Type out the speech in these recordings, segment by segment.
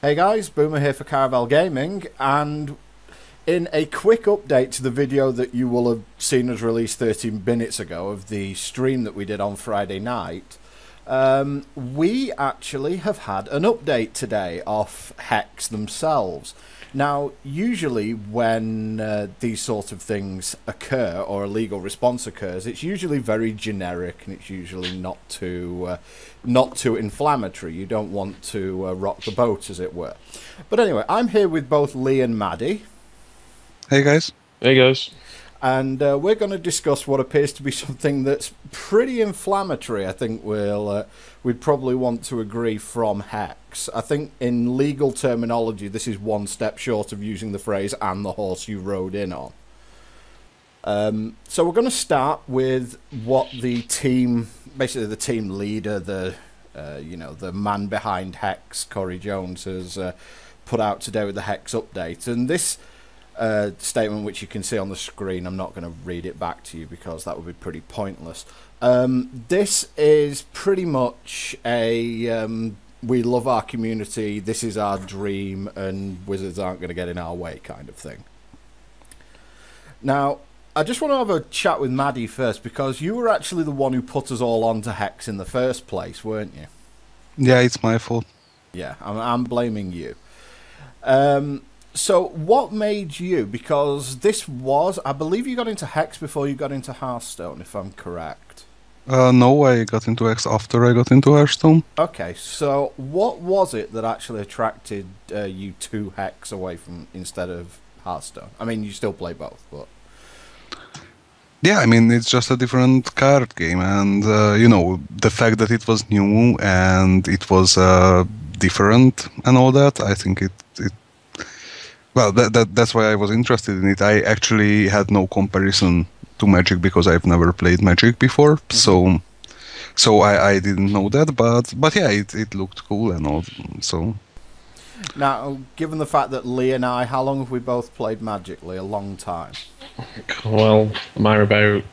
Hey guys, Boomer here for Caravel Gaming, and in a quick update to the video that you will have seen us release 13 minutes ago of the stream that we did on Friday night, we actually have had an update today off Hex themselves. Now, usually when these sort of things occur, or a legal response occurs, it's usually very generic and it's usually not too inflammatory. You don't want to rock the boat, as it were. But anyway, I'm here with both Lee and Maddie. Hey guys. Hey guys. And we're going to discuss what appears to be something that's pretty inflammatory. I think we'd probably want to agree from Hex. I think in legal terminology, this is one step short of using the phrase "and the horse you rode in on." So we're going to start with what the team, basically the team leader, the man behind Hex, Corey Jones, has put out today with the Hex update. And this statement, which you can see on the screen, I'm not going to read it back to you because that would be pretty pointless. This is pretty much a we love our community, this is our dream, and wizards aren't going to get in our way kind of thing. Now, I just want to have a chat with Maddie first, because you were actually the one who put us all onto Hex in the first place, weren't you? Yeah, it's my fault. Yeah, I'm blaming you. So what made you, because this was, I believe you got into Hex before you got into Hearthstone, if I'm correct. No, I got into Hex after I got into Hearthstone. Okay, so what was it that actually attracted you to Hex away from, instead of Hearthstone? I mean, you still play both, but... Yeah, I mean, it's just a different card game, and, the fact that it was new and it was different and all that, I think well, that's why I was interested in it. I actually had no comparison to Magic because I've never played Magic before, so I didn't know that, but yeah, it looked cool and all, so... Now, given the fact that Lee and I, how long have we both played Magic, Lee? A long time. Well, mine about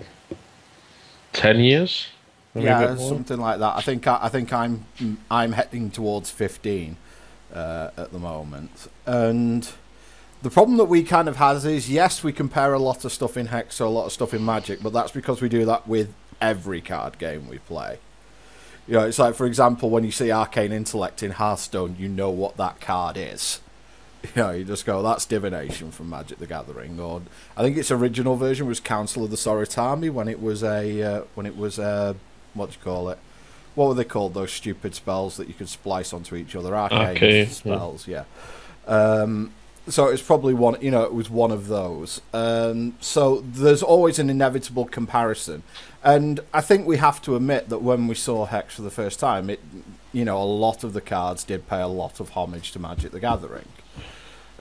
10 years. Maybe Yeah, something like that. I think I'm heading towards 15 at the moment, and the problem that we kind of has is, yes, we compare a lot of stuff in Hex to a lot of stuff in Magic, but that's because we do that with every card game we play. You know, it's like, for example, when you see Arcane Intellect in Hearthstone, you know what that card is. You know, you just go, that's divination from Magic the Gathering. Or I think its original version was Council of the Soritami when it was what do you call it? What were they called? Those stupid spells that you could splice onto each other. Arcane spells, yeah. So it's probably one. You know, it was one of those. So there's always an inevitable comparison, and I think we have to admit that when we saw Hex for the first time, a lot of the cards did pay a lot of homage to Magic the Gathering.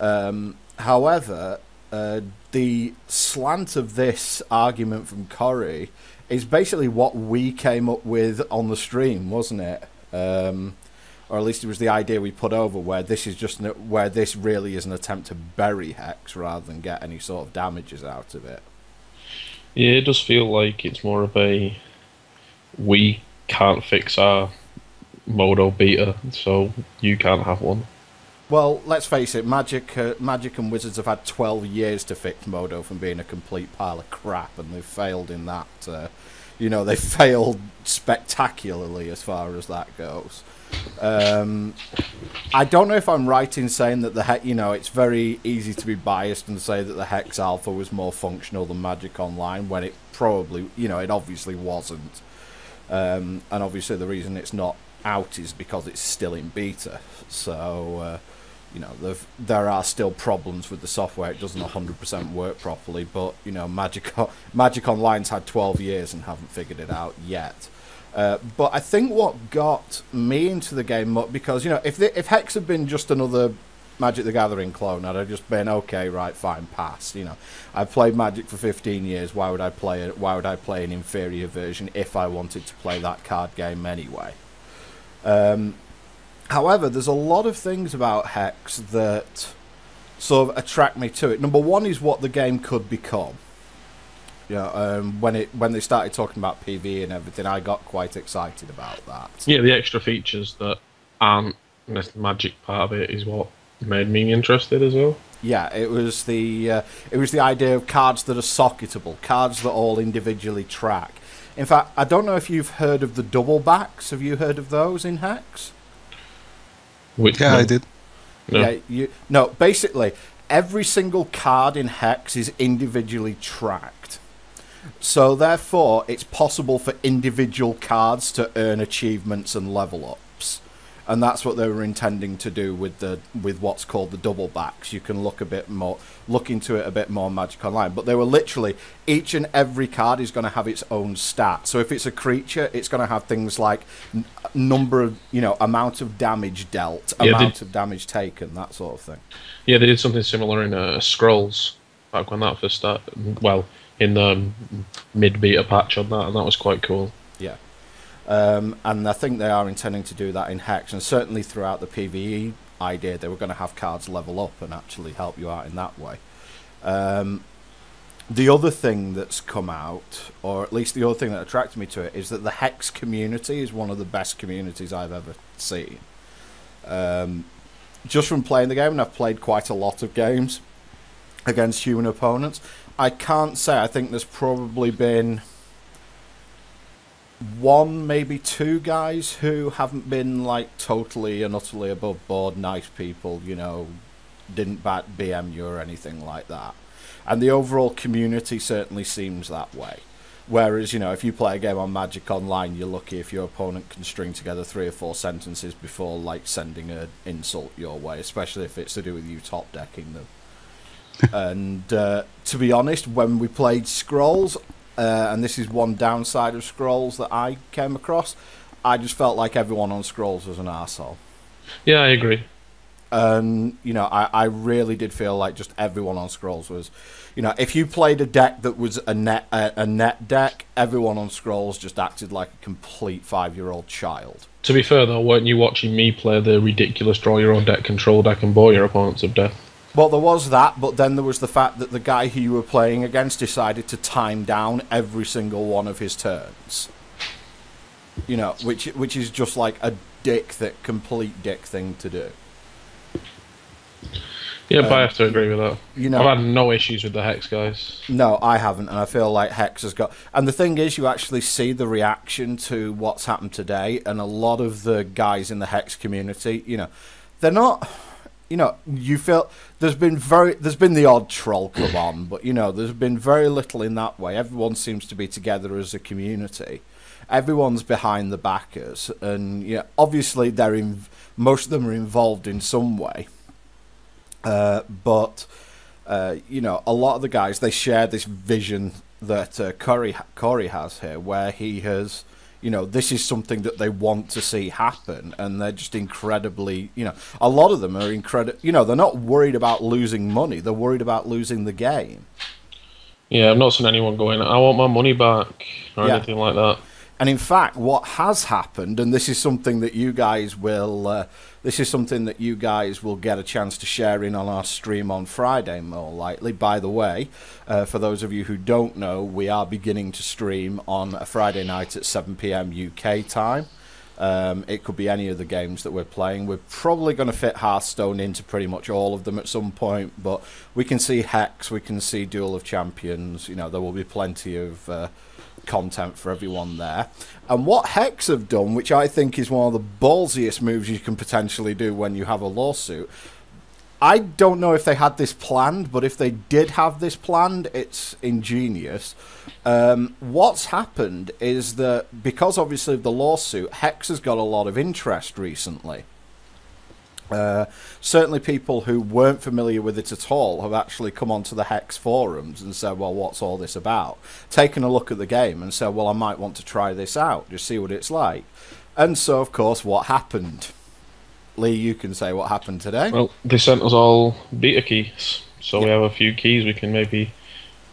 However, the slant of this argument from Corey is basically what we came up with on the stream, wasn't it? Or at least it was the idea we put over, where this is just where this really is an attempt to bury Hex rather than get any sort of damages out of it. Yeah, it does feel like it's more of a we can't fix our Modo beta, so you can't have one. Well, let's face it, Magic and Wizards have had 12 years to fix Modo from being a complete pile of crap, and they've failed in that. They failed spectacularly as far as that goes. I don't know if I'm right in saying that it's very easy to be biased and say that the Hex Alpha was more functional than Magic Online, when it probably, it obviously wasn't. And obviously the reason it's not out is because it's still in beta. So, there are still problems with the software. It doesn't 100% work properly, but, Magic Online's had 12 years and haven't figured it out yet. But I think what got me into the game, because, if Hex had been just another Magic the Gathering clone, I'd have just been, okay, right, fine, pass. I've played Magic for 15 years, why would I play it? Why would I play an inferior version if I wanted to play that card game anyway? However, there's a lot of things about Hex that sort of attract me to it. Number one is what the game could become. When they started talking about PvE and everything, I got quite excited about that. Yeah, the extra features that aren't And this magic part of it is what made me interested as well. Yeah, it was the idea of cards that are socketable, cards that all individually track. In fact, I don't know if you've heard of the double backs. Have you heard of those in Hex? Yeah, I did. No. Yeah, basically, every single card in Hex is individually tracked. So therefore, it's possible for individual cards to earn achievements and level ups. And that's what they were intending to do with what's called the double backs. You can look into it a bit more Magic Online. But they were literally, each and every card is going to have its own stat. So if it's a creature, it's going to have things like number of, amount of damage dealt, amount of damage taken, that sort of thing. Yeah, they did something similar in Scrolls back when that first started. Well, in the mid-beta patch on that, and that was quite cool. Yeah. And I think they are intending to do that in Hex, and certainly throughout the PvE idea they were going to have cards level up and actually help you out in that way. The other thing that's come out, or at least the other thing that attracted me to it, is that the Hex community is one of the best communities I've ever seen. Just from playing the game, and I've played quite a lot of games against human opponents, I can't say, I think there's probably been one, maybe two guys who haven't been like totally and utterly above board, nice people, didn't BM you or anything like that. And the overall community certainly seems that way. Whereas, if you play a game on Magic Online, you're lucky if your opponent can string together 3 or 4 sentences before like sending an insult your way, especially if it's to do with you top decking them. And to be honest, when we played Scrolls, and this is one downside of Scrolls that I came across, I just felt like everyone on Scrolls was an arsehole. Yeah, I agree. And, I really did feel like just everyone on Scrolls was, if you played a deck that was a net deck, everyone on Scrolls just acted like a complete 5-year-old child. To be fair, though, weren't you watching me play the ridiculous draw your own deck, control deck, and bore your opponents of death? Well, there was that, but then there was the fact that the guy who you were playing against decided to time down every single one of his turns. Which is just like a complete dick thing to do. Yeah, but I have to agree with that. I've had no issues with the Hex guys. No, I haven't, and I feel like Hex has got... And the thing is, you actually see the reaction to what's happened today, and a lot of the guys in the Hex community, they're not... you feel there's been the odd troll come on, but there's been very little in that way. Everyone seems to be together as a community. Everyone's behind the backers, and obviously most of them are involved in some way. But a lot of the guys, they share this vision that Corey has here, where he has. This is something that they want to see happen, and they're just incredibly, a lot of them are incredible. They're not worried about losing money; they're worried about losing the game. Yeah, I've not seen anyone going, "I want my money back" or anything like that. And in fact, what has happened, and this is something that you guys will, get a chance to share in on our stream on Friday, more likely. By the way, for those of you who don't know, we are beginning to stream on a Friday night at 7 PM UK time. It could be any of the games that we're playing. We're probably going to fit Hearthstone into pretty much all of them at some point, but we can see Hex, we can see Duel of Champions. There will be plenty of content for everyone there. And what Hex have done, which I think is one of the ballsiest moves you can potentially do when you have a lawsuit, I don't know if they had this planned, but if they did have this planned, it's ingenious. What's happened is that because obviously of the lawsuit, Hex has got a lot of interest recently. Certainly people who weren't familiar with it at all have actually come onto the Hex forums and said, well, what's all this about? Taken a look at the game and said, well, I might want to try this out, just see what it's like. And so, of course, what happened? Lee, you can say what happened today. Well, they sent us all beta keys, so we have a few keys we can maybe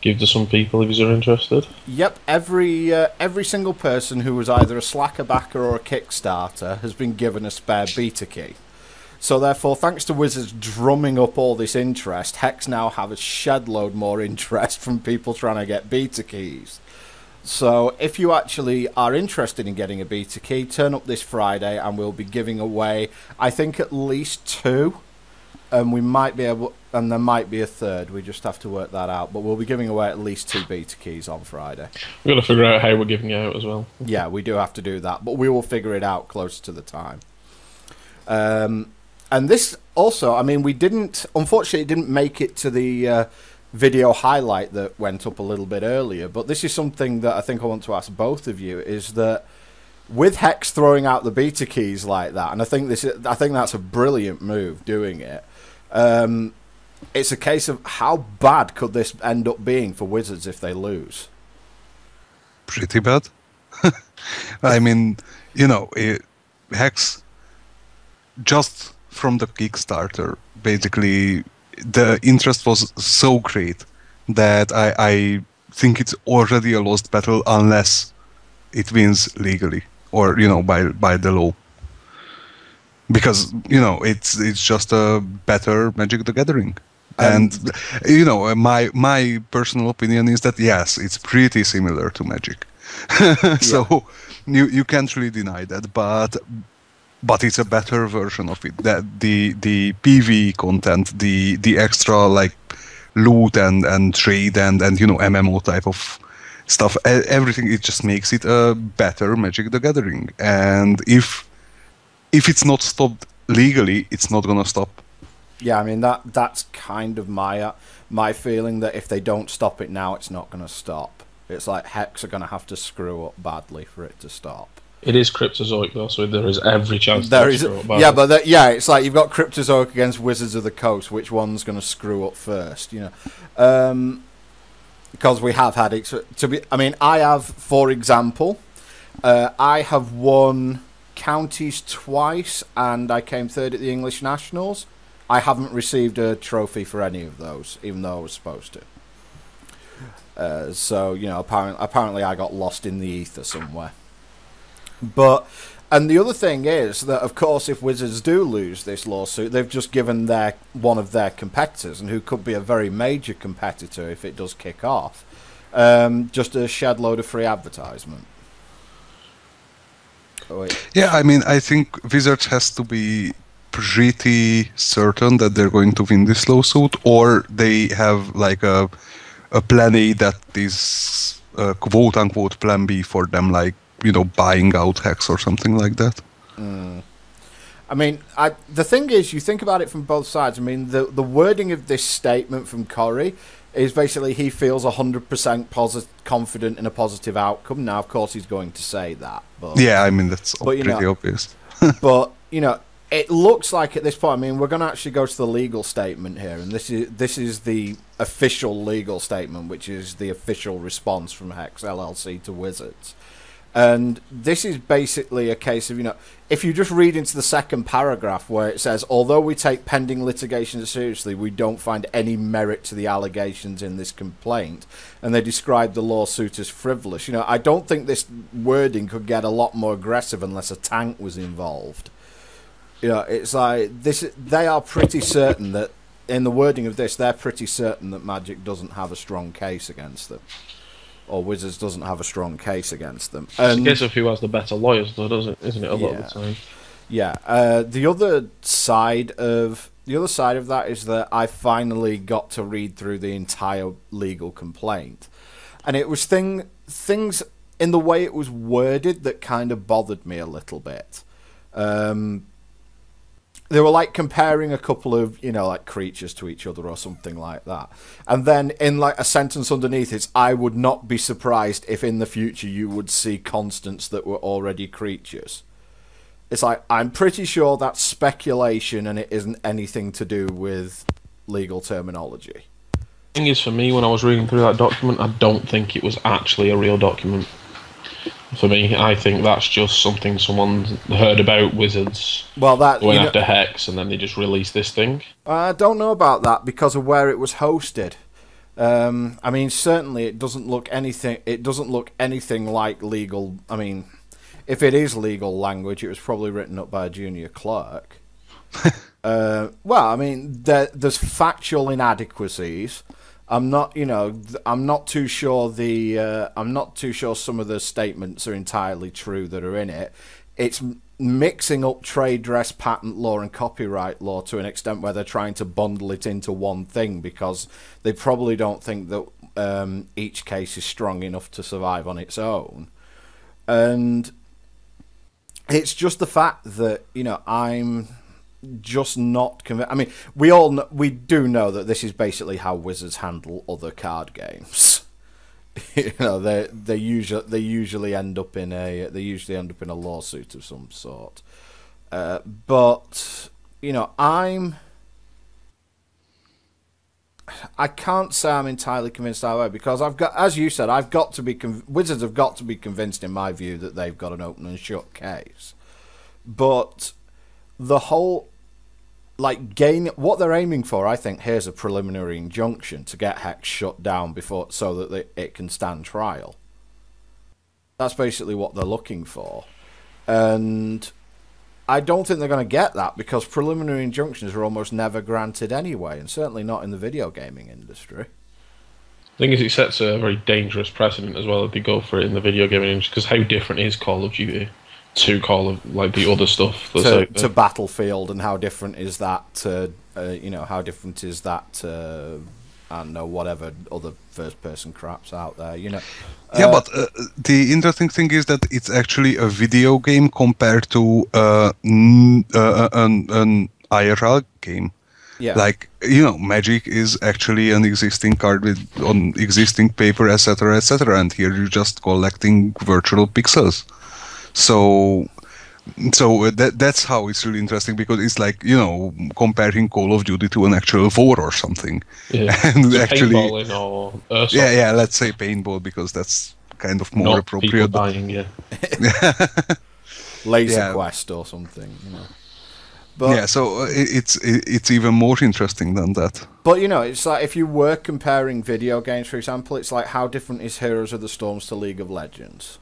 give to some people if you're interested. Yep, every single person who was either a Slacker backer or a Kickstarter has been given a spare beta key. So therefore, thanks to Wizards drumming up all this interest, Hex now have a shed load more interest from people trying to get beta keys. So if you actually are interested in getting a beta key, turn up this Friday and we'll be giving away, I think, at least 2. And we might be able, and there might be a third. We just have to work that out. But we'll be giving away at least 2 beta keys on Friday. We've got to figure out how we're giving it out as well. Yeah, we do have to do that, but we will figure it out close to the time. And this also, I mean, unfortunately, it didn't make it to the video highlight that went up a little bit earlier, but this is something that I think I want to ask both of you, is that with Hex throwing out the beta keys like that, and I think that's a brilliant move doing it. It's a case of how bad could this end up being for Wizards if they lose? Pretty bad. I mean, Hex, just from the Kickstarter, basically, the interest was so great that I think it's already a lost battle unless it wins legally or by the law, because it's just a better Magic the Gathering. And my personal opinion is that yes, it's pretty similar to Magic. So you can't really deny that, but it's a better version of it. That the PvE content, the extra like loot and trade and MMO type of stuff, everything, it just makes it a better Magic the Gathering. And if it's not stopped legally, it's not gonna stop. Yeah, I mean that's kind of my feeling, that if they don't stop it now, it's not gonna stop. It's like Hex are gonna have to screw up badly for it to stop. It is Cryptozoic though, so there is every chance there is. Yeah, but it's like you've got Cryptozoic against Wizards of the Coast. Which one's going to screw up first? Because we have had it to be. I mean, I have, for example, I have won counties twice, and I came 3rd at the English Nationals. I haven't received a trophy for any of those, even though I was supposed to. So apparently I got lost in the ether somewhere. And the other thing is that, of course, if Wizards do lose this lawsuit, they've just given one of their competitors, and who could be a very major competitor if it does kick off, just a shed load of free advertisement. Yeah, I mean, I think Wizards has to be pretty certain that they're going to win this lawsuit, or they have like a plan A that is quote unquote plan B for them, like buying out Hex or something like that. I mean, the thing is, you think about it from both sides. I mean, the wording of this statement from Corey is basically he feels 100% confident in a positive outcome. Now, of course, he's going to say that. But, yeah, I mean, that's pretty obvious. But, it looks like at this point, I mean, we're going to actually go to the legal statement here, and this is the official legal statement, which is the official response from Hex LLC to Wizards. And this is basically a case of, if you just read into the second paragraph where it says, although we take pending litigation seriously, we don't find any merit to the allegations in this complaint. And they describe the lawsuit as frivolous. I don't think this wording could get a lot more aggressive unless a tank was involved. It's like they are pretty certain that in the wording of this, they're pretty certain that Magic doesn't have a strong case against them. Or Wizards doesn't have a strong case against them. It's a case of who has the better lawyers, though, isn't it? A lot of the time. Yeah. The other side of that is that I finally got to read through the entire legal complaint, and it was things in the way it was worded that kind of bothered me a little bit. They were like comparing a couple of, like creatures to each other or something like that. And then in like a sentence underneath it's, I would not be surprised if in the future you would see constants that were already creatures. It's like, I'm pretty sure that's speculation and it isn't anything to do with legal terminology. The thing is, for me, when I was reading through that document, I don't think it was actually a real document. For me, I think that's just something someone heard about Wizards. Well, that went after Hex, and then they just released this thing. I don't know about that because of where it was hosted. I mean, certainly it doesn't look anything. It doesn't look anything like legal. I mean, if it is legal language, it was probably written up by a junior clerk. Well, I mean, there's factual inadequacies. I'm not, you know, I'm not too sure I'm not too sure some of the statements are entirely true that are in it. It's mixing up trade dress, patent law, and copyright law to an extent where they're trying to bundle it into one thing because they probably don't think that each case is strong enough to survive on its own. And it's just the fact that, you know, I'm just not convinced. I mean, we do know that this is basically how Wizards handle other card games. You know, they usually end up in a lawsuit of some sort. But you know, I can't say I'm entirely convinced that way because as you said, Wizards have got to be convinced, in my view, that they've got an open and shut case. But the whole what they're aiming for, I think, here's a preliminary injunction to get Hex shut down so that it can stand trial. That's basically what they're looking for. And I don't think they're going to get that because preliminary injunctions are almost never granted anyway, and certainly not in the video gaming industry. The thing is, it sets a very dangerous precedent as well if they go for it in the video gaming industry, because how different is Call of Duty to the other stuff that's to Battlefield, and how different is that to how different is that to, I don't know, whatever other first person crap's out there, you know. Yeah, but the interesting thing is that it's actually a video game compared to an IRL game. Yeah. Like, you know, Magic is actually an existing card on existing paper, etc., etc., and here you're just collecting virtual pixels. So that's how it's really interesting, because it's like, you know, comparing Call of Duty to an actual war or something. Yeah. And actually, paintballing or yeah, let's say paintball, because that's kind of more not appropriate. People dying, yeah. Laser Quest or something, you know. But, yeah, so it's even more interesting than that. But, you know, it's like if you were comparing video games, for example, it's like how different is Heroes of the Storms to League of Legends?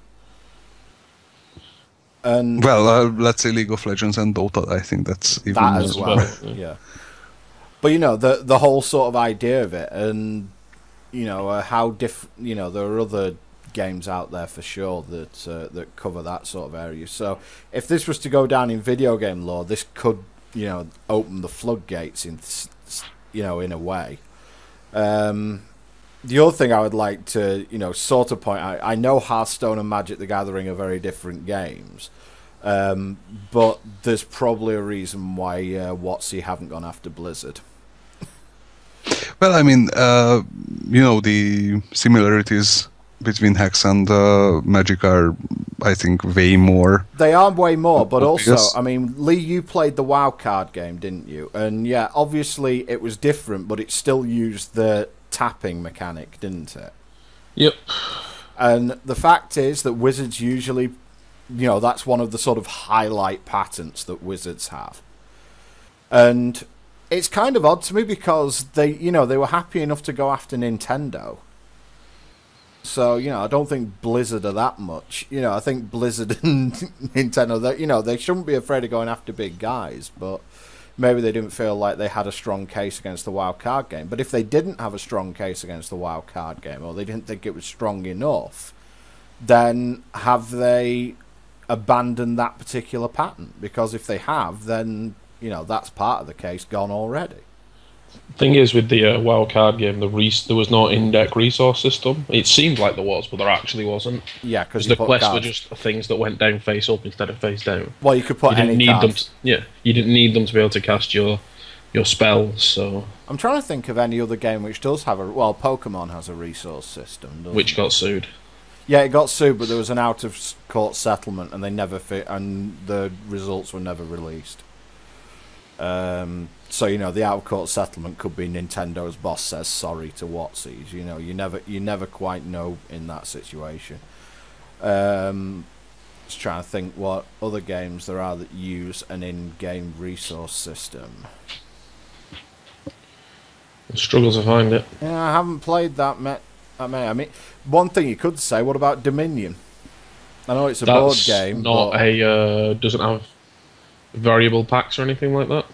And well, let's say League of Legends and Dota. I think that's even that more as well. Yeah. But you know, the whole sort of idea of it, and you know how you know, there are other games out there for sure that that cover that sort of area. So if this was to go down in video game law, this could, you know, open the floodgates in a way. The other thing I would like to, you know, sort of point out, I know Hearthstone and Magic the Gathering are very different games, but there's probably a reason why WoTC haven't gone after Blizzard. Well, I mean, you know, the similarities between Hex and Magic are, I think, way more. They are way more, but obvious. also, I mean, Lee, you played the WoW card game, didn't you? And yeah, obviously it was different, but it still used the tapping mechanic, didn't it? Yep. And the fact is that Wizards usually, you know, that's one of the sort of highlight patterns that Wizards have. And it's kind of odd to me because they were happy enough to go after Nintendo. So, you know, I don't think Blizzard are that much. You know, I think Blizzard and Nintendo, you know, they shouldn't be afraid of going after big guys, but maybe they didn't feel like they had a strong case against the WoW card game. But if they didn't have a strong case against the WoW card game, or they didn't think it was strong enough, then have they abandoned that particular pattern? Because if they have, then, you know, that's part of the case gone already. Thing is, with the WoW card game, there was no in-deck resource system. It seemed like there was, but there actually wasn't. Yeah, because the quests were just things that went down face up instead of face down. Well, you could put any cards. You didn't need them to be able to cast your spells. So I'm trying to think of any other game which does have Pokemon has a resource system, which got sued. Yeah, it got sued, but there was an out-of-court settlement, and and the results were never released. So, you know, the out-of-court settlement could be Nintendo's boss says sorry to WoTC's. You know, you never quite know in that situation. Just trying to think what other games there are that use an in-game resource system. I struggle to find it. Yeah, I haven't played that many. I mean, one thing you could say, what about Dominion? I know it's a board game. Doesn't have variable packs or anything like that.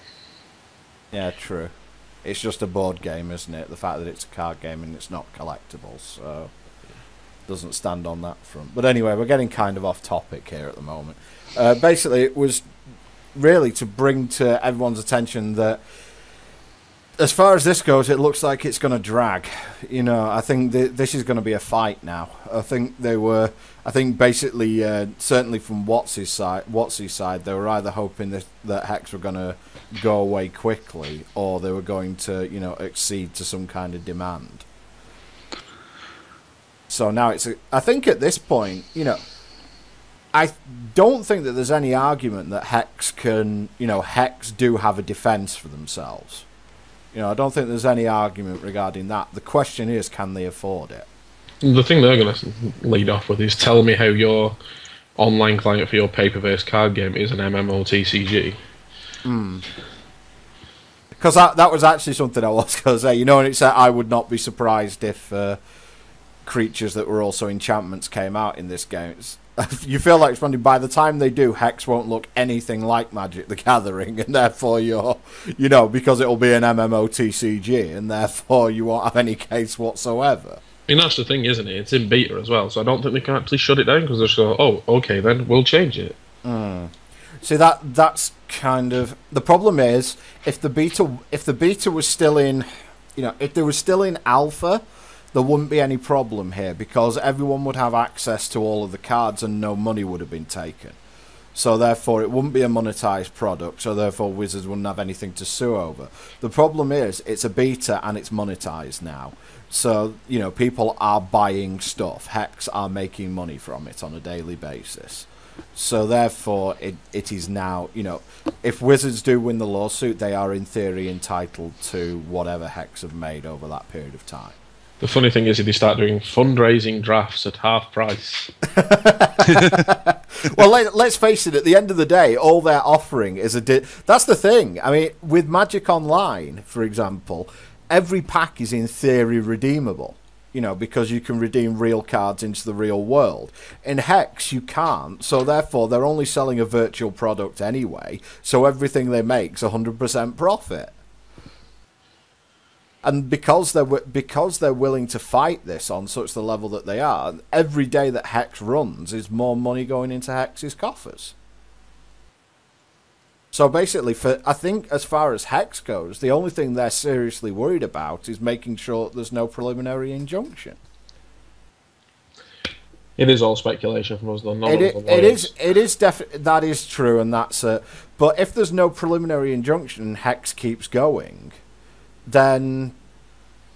Yeah, true. It's just a board game, isn't it? The fact that it's a card game and it's not collectible, so doesn't stand on that front. But anyway, we're getting kind of off topic here at the moment. Basically, it was really to bring to everyone's attention that as far as this goes, it looks like it's going to drag. You know, I think this is going to be a fight now. I think basically, certainly from WoTC's side, they were either hoping that Hex were going to go away quickly, or they were going to, you know, accede to some kind of demand. So now I think at this point, you know, I don't think that there's any argument that Hex do have a defense for themselves. You know, I don't think there's any argument regarding that. The question is, can they afford it? The thing they're going to lead off with is tell me how your online client for your paper-based card game is an MMOTCG. Because that was actually something I was going to say. You know, and it's I would not be surprised if creatures that were also enchantments came out in this game. You feel like it's funny, by the time they do, Hex won't look anything like Magic the Gathering, and therefore because it'll be an MMOTCG, and therefore you won't have any case whatsoever. I mean, that's the thing, isn't it? It's in beta as well, so I don't think they can actually shut it down, because they'll just go, oh, okay, then we'll change it. See, that's kind of the problem. Is if the beta was still in, if they were still in alpha, there wouldn't be any problem here, because everyone would have access to all of the cards and no money would have been taken. So therefore it wouldn't be a monetized product, so therefore Wizards wouldn't have anything to sue over. The problem is it's a beta and it's monetized now. So, people are buying stuff. Hex are making money from it on a daily basis. So therefore it is now, if Wizards do win the lawsuit, they are in theory entitled to whatever Hex have made over that period of time. The funny thing is, if they start doing fundraising drafts at half price. Well, let's face it, at the end of the day, all they're offering is that's the thing. I mean, with Magic Online, for example, every pack is in theory redeemable, because you can redeem real cards into the real world. In Hex, you can't, so therefore they're only selling a virtual product anyway, so everything they make is 100% profit. And because they're willing to fight this on such the level that they are, every day that Hex runs is more money going into Hex's coffers. So basically, I think as far as Hex goes, the only thing they're seriously worried about is making sure there's no preliminary injunction. It is all speculation from us, though. It is definitely, that is true, and that's it. But if there's no preliminary injunction and Hex keeps going, then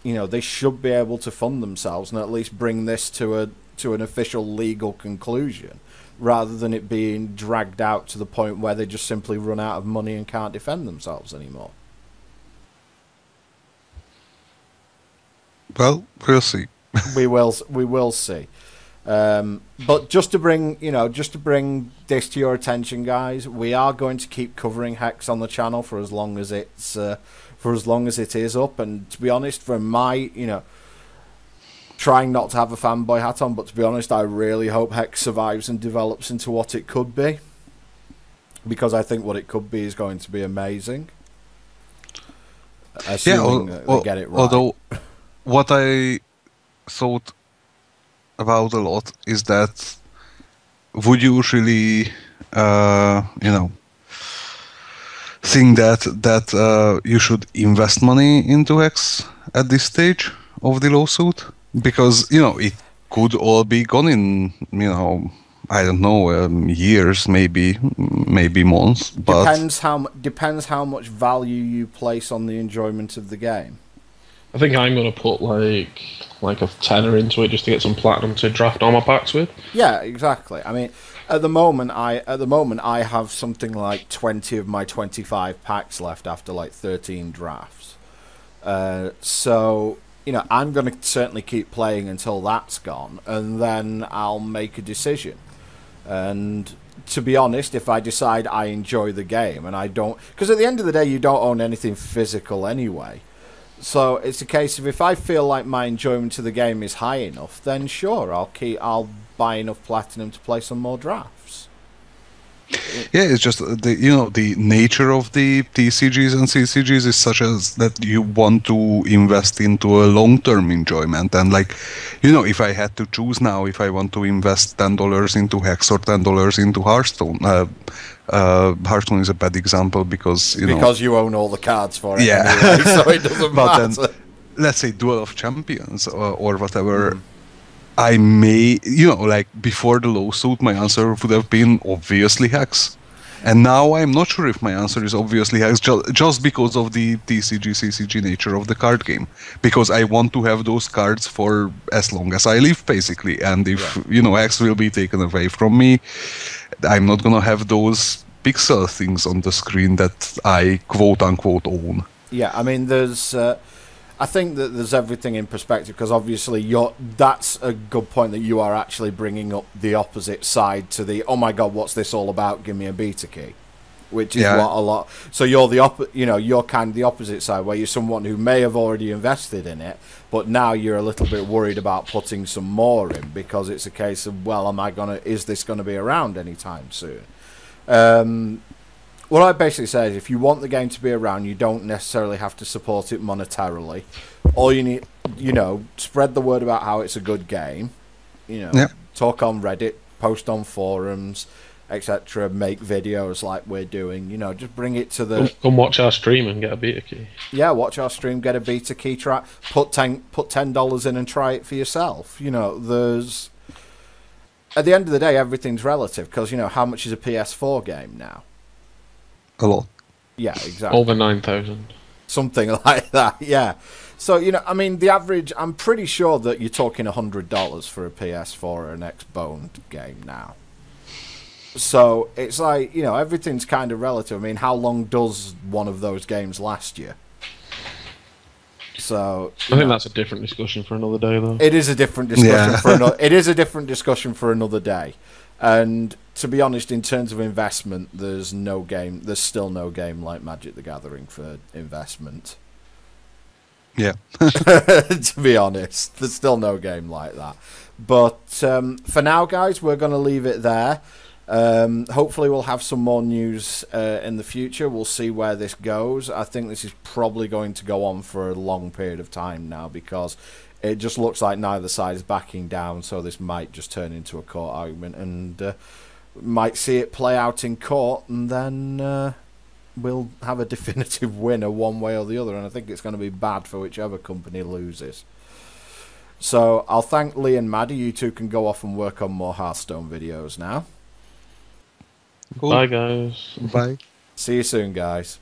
they should be able to fund themselves and at least bring this to an official legal conclusion, rather than it being dragged out to the point where they just simply run out of money and can't defend themselves anymore. Well, we'll see. we will see. But just to bring this to your attention, guys, we are going to keep covering Hex on the channel for as long as it is up. And to be honest, from my, trying not to have a fanboy hat on, but to be honest, I really hope Hex survives and develops into what it could be, because I think what it could be is going to be amazing. Assuming they get it right. Although, what I thought about a lot is that would you really, think that you should invest money into Hex at this stage of the lawsuit? Because, it could all be gone in, I don't know, years, maybe months. But depends how much value you place on the enjoyment of the game. I think I'm going to put like a tenner into it just to get some platinum to draft all my packs with. Yeah, exactly. I mean, at the moment I have something like 20 of my 25 packs left after like 13 drafts. So I'm going to certainly keep playing until that's gone, and then I'll make a decision. And to be honest, if I decide I enjoy the game and I don't, because at the end of the day you don't own anything physical anyway. So it's a case of, if I feel like my enjoyment of the game is high enough, then sure, I'll buy enough platinum to play some more drafts. Yeah, it's just the nature of the TCGs and CCGs is such as that you want to invest into a long-term enjoyment. And like, if I had to choose now, if I want to invest $10 into Hex or $10 into Hearthstone, Hearthstone is a bad example because you own all the cards for it. Yeah. Anyway, so it doesn't But matter. then, let's say Duel of Champions or whatever. I may, like before the lawsuit, my answer would have been obviously Hex. And now I'm not sure if my answer is obviously Hex, just because of the TCG, CCG nature of the card game. Because I want to have those cards for as long as I live, basically. And if, Hex will be taken away from me, I'm not going to have those pixel things on the screen that I quote-unquote own. Yeah, I mean, I think that there's everything in perspective, because obviously that's a good point that you are actually bringing up the opposite side to the, oh my god, what's this all about, give me a beta key, which is what a lot, so you're you're kind of the opposite side, where you're someone who may have already invested in it, but now you're a little bit worried about putting some more in, because it's a case of, well, is this going to be around anytime soon? What I basically say is, if you want the game to be around, you don't necessarily have to support it monetarily. All you need, spread the word about how it's a good game. Talk on Reddit, post on forums, etc. Make videos like we're doing. Just bring it to the. Come watch our stream and get a beta key. Yeah, watch our stream, get a beta key. Put $10 in and try it for yourself. There's. At the end of the day, everything's relative, because how much is a PS4 game now? A lot. Yeah, exactly. Over 9,000. Something like that, yeah. So, I mean, the average, I'm pretty sure that you're talking $100 for a PS4 or an Xbone game now. So, it's like, everything's kind of relative. I mean, how long does one of those games last you? So, I think that's a different discussion for another day, though. It is a different discussion for another. It is a different discussion for another day. And to be honest, in terms of investment, there's still no game like Magic the Gathering for investment. Yeah. To be honest, there's still no game like that. But for now, guys, we're going to leave it there. Hopefully we'll have some more news in the future. We'll see where this goes. I think this is probably going to go on for a long period of time now, because it just looks like neither side is backing down, so this might just turn into a court argument, and might see it play out in court, and then we'll have a definitive winner one way or the other, and I think it's going to be bad for whichever company loses. So I'll thank Lee and Maddie. You two can go off and work on more Hearthstone videos now. Cool. Bye, guys. Bye. See you soon, guys.